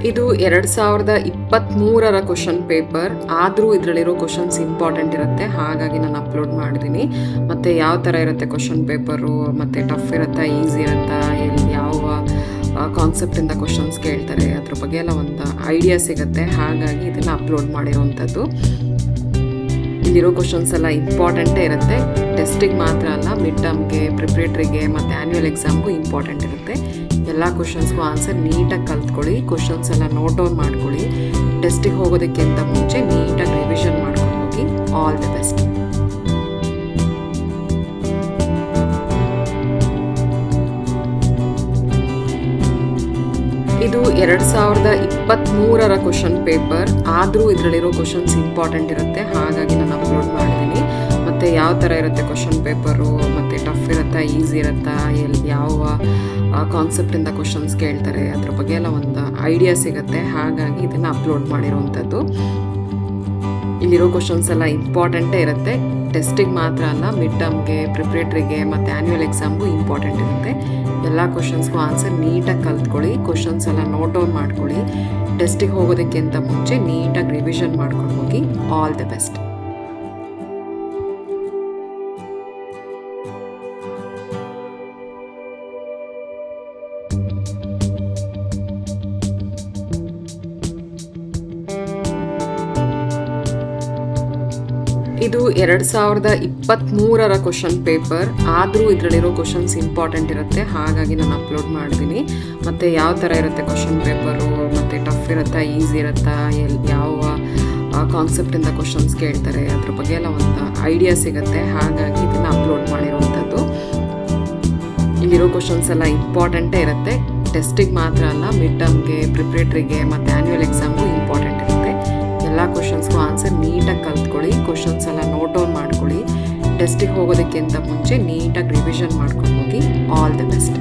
ಇದು 2023ರ question paper. ಆದರೂ ಇದರಲ್ಲಿರೋ questions important ಇರುತ್ತೆ, ಹಾಗಾಗಿ ನಾನು ಅಪ್ಲೋಡ್ ಮಾಡಿದ್ದೀನಿ. ಮತ್ತು ಯಾವ ಥರ ಇರುತ್ತೆ ಕ್ವಶನ್ ಪೇಪರು, ಮತ್ತು ಟಫ್ ಇರುತ್ತಾ, ಈಸಿ ಇರುತ್ತಾ, ಯಾವ ಕಾನ್ಸೆಪ್ಟಿಂದ ಕ್ವಶನ್ಸ್ ಕೇಳ್ತಾರೆ, ಅದ್ರ ಬಗ್ಗೆ ಎಲ್ಲ ಒಂದು ಐಡಿಯಾ ಸಿಗುತ್ತೆ. ಹಾಗಾಗಿ ಇದನ್ನು ಅಪ್ಲೋಡ್ ಮಾಡಿರೋವಂಥದ್ದು. ಇಲ್ಲಿರೋ ಕ್ವಶನ್ಸ್ ಎಲ್ಲ ಇಂಪಾರ್ಟೆಂಟೇ ಇರುತ್ತೆ. ಟೆಸ್ಟಿಗೆ ಮಾತ್ರ ಅಲ್ಲ, ಮಿಡ್ ಟರ್ಮ್ಗೆ, ಪ್ರಿಪ್ರೇಟ್ರಿಗೆ ಮತ್ತು ಆ್ಯನ್ಯುವಲ್ ಎಕ್ಸಾಮ್ಗೂ ಇಂಪಾರ್ಟೆಂಟ್ ಇರುತ್ತೆ. ಎಲ್ಲ ಕ್ವಶನ್ಸ್ಗೂ ಆನ್ಸರ್ ನೀಟಾಗಿ ಕಲ್ತ್ಕೊಳ್ಳಿ, ಕ್ವಶನ್ಸ್ ಎಲ್ಲ ನೋಟ್ ಡೌನ್ ಮಾಡ್ಕೊಳ್ಳಿ. ಟೆಸ್ಟಿಗೆ ಹೋಗೋದಕ್ಕಿಂತ ಮುಂಚೆ ನೀಟಾಗಿ ರಿವಿಷನ್ ಮಾಡ್ಕೊಂಡು ಹೋಗಿ. All the best. ಇದು 2023ರ ಕ್ವಶನ್ ಪೇಪರ್. ಆದರೂ ಇದರಲ್ಲಿರೋ ಕ್ವಶನ್ಸ್ ಇಂಪಾರ್ಟೆಂಟ್ ಇರುತ್ತೆ, ಹಾಗಾಗಿ ನಾನು ಅಪ್ಲೋಡ್ ಮಾಡಿದ್ದೀನಿ. ಮತ್ತು ಯಾವ ಥರ ಇರುತ್ತೆ ಕ್ವಶನ್ ಪೇಪರು, ಮತ್ತು ಟಫ್ ಇರುತ್ತಾ, ಈಸಿ ಇರುತ್ತಾ, ಯಾವ ಕಾನ್ಸೆಪ್ಟಿಂದ ಕ್ವಶನ್ಸ್ ಕೇಳ್ತಾರೆ, ಅದ್ರ ಬಗ್ಗೆ ಎಲ್ಲ ಒಂದು ಐಡಿಯಾ ಸಿಗುತ್ತೆ. ಹಾಗಾಗಿ ಇದನ್ನು ಅಪ್ಲೋಡ್ ಮಾಡಿರೋವಂಥದ್ದು. ಇಲ್ಲಿರೋ ಕ್ವಶನ್ಸ್ ಎಲ್ಲ ಇಂಪಾರ್ಟೆಂಟೇ ಇರುತ್ತೆ. ಟೆಸ್ಟಿಗೆ ಮಾತ್ರ ಅಲ್ಲ, ಮಿಡ್ ಟರ್ಮ್ಗೆ, ಪ್ರಿಪ್ರೇಟ್ರಿಗೆ ಮತ್ತು ಆ್ಯನ್ಯುವಲ್ ಎಕ್ಸಾಮ್ಗೂ ಇಂಪಾರ್ಟೆಂಟ್ ಇರುತ್ತೆ. ಎಲ್ಲ ಕ್ವಶನ್ಸ್ಗೂ ಆನ್ಸರ್ ನೀಟಾಗಿ ಕಲ್ತ್ಕೊಳ್ಳಿ, ಕ್ವಶನ್ಸ್ ಎಲ್ಲ ನೋಟ್ ಡೌನ್ ಮಾಡ್ಕೊಳ್ಳಿ. ಟೆಸ್ಟಿಗೆ ಹೋಗೋದಕ್ಕಿಂತ ಮುಂಚೆ ನೀಟಾಗಿ ರಿವಿಷನ್ ಮಾಡ್ಕೊಂಡು ಹೋಗಿ. All the best. ಇದು 2023ರ ಕ್ವಶನ್ ಪೇಪರ್. ಆದರೂ ಇದರಲ್ಲಿರೋ ಕ್ವಶನ್ಸ್ ಇಂಪಾರ್ಟೆಂಟ್ ಇರುತ್ತೆ, ಹಾಗಾಗಿ ನಾನು ಅಪ್ಲೋಡ್ ಮಾಡಿದ್ದೀನಿ. ಮತ್ತು ಯಾವ ಥರ ಇರುತ್ತೆ ಕ್ವಶನ್ ಪೇಪರು, ಮತ್ತು ಟಫ್ ಇರುತ್ತಾ, ಈಸಿ ಇರುತ್ತಾ, ಯಾವ ಕಾನ್ಸೆಪ್ಟಿಂದ ಕ್ವಶನ್ಸ್ ಕೇಳ್ತಾರೆ, ಅದ್ರ ಬಗ್ಗೆ ಎಲ್ಲ ಒಂದು ಐಡಿಯಾ ಸಿಗುತ್ತೆ. ಹಾಗಾಗಿ ಇದನ್ನು ಅಪ್ಲೋಡ್ ಮಾಡಿರೋವಂಥದ್ದು. ಇಲ್ಲಿರೋ ಕ್ವಶನ್ಸ್ ಎಲ್ಲ ಇಂಪಾರ್ಟೆಂಟೇ ಇರುತ್ತೆ. ಟೆಸ್ಟಿಗೆ ಮಾತ್ರ ಅಲ್ಲ, ಮಿಡ್ ಟರ್ಮ್ಗೆ, ಪ್ರಿಪ್ರೇಟ್ರಿಗೆ ಮತ್ತು ಆ್ಯನ್ಯುವಲ್ ಎಕ್ಸಾಮ್ಗೂ ಇಂಪಾರ್ಟೆಂಟ್ ಇರುತ್ತೆ. ಎಲ್ಲ ಕ್ವಶನ್ಸ್ಗೂ ಆನ್ಸರ್ ನೀಟಾಗಿ ಕಲ್ತ್ಕೊಳ್ಳಿ, ಕ್ವಶನ್ಸ್ ಎಲ್ಲ ನೋಟ್ ಡೌನ್ ಮಾಡ್ಕೊಳ್ಳಿ. ಟೆಸ್ಟಿಗೆ ಹೋಗೋದಕ್ಕಿಂತ ಮುಂಚೆ ನೀಟಾಗಿ ರಿವಿಷನ್ ಮಾಡ್ಕೊಂಡು ಹೋಗಿ. All the best.